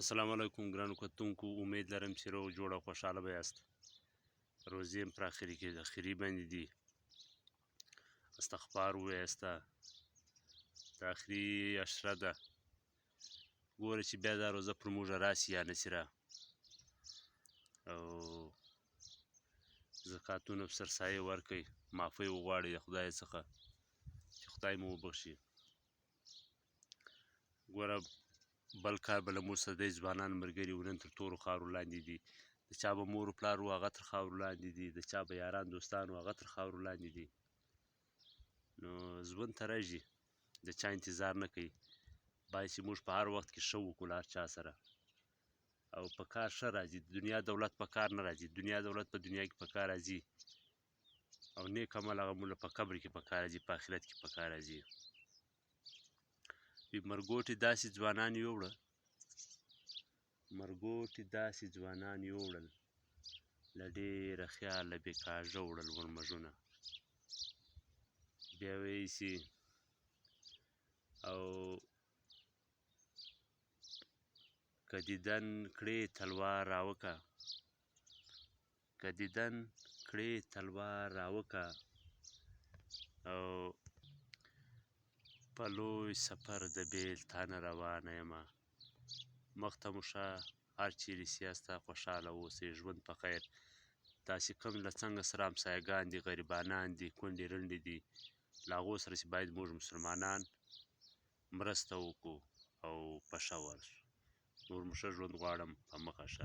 السلام علیکم ګرانو کتونکو، امید لرم چې روغ جوړ او خوشحاله به یاست. روزې هم پر اخري باندې دي. استغفار ووایسته، د اخري عشره ده. ګوره چې بیا دا روزه پر موږ راسي یا نسي را، او زکاتونه په سرسایې ورکئ، معافۍ وغواړئ د خدای څخه چې خدای مو وبخښي. ګوره بل کار به له موږ سره دی، ځوانان ملګري و نن تر تورو خاورو لاندې دي. د چا به مور و پلار و هغه تر خاورو لاندې دي، د چا به یاران دوستان و هغه تر خاورو لاندې دي. نو ژوند ته رژي، د چا انتظار نه کوي. باید چې موږ په هر وخت کې ښه وکړو له هر چا سره، او په کار ښه راځي. د دنیا دولت په کار نه راځي، دنیا دولت په دنیا کې په کار راځي، او نیک عمل هغه موږ په قبر کې په کار راځي، په آخرت کې په کار راځي. مرګوټي داسې ځوانان یووړه، مرګوټي داسې ځوانان یووړل، له ډېره خیاله بې کاږه وړل ورمږونه. بیا وایي چې او که دیدن کړې تلوار راوکه، که دیدن کړې تلوار راوکه، او په لوی سفر د بېلتانه روانه یمه. مخته مو ښه، هر چیرې چې یاست خوشحاله اوسئ، ژوند په خیر. داسې کوم له څنګه سره همسایګان دي، غریبانان دي، کونډې رنډې دي، له هغو سره چې باید موږ مسلمانان مرسته وکړو او په ښه ورسو. نور مو ښه ژوند غواړم، په مخه ښه.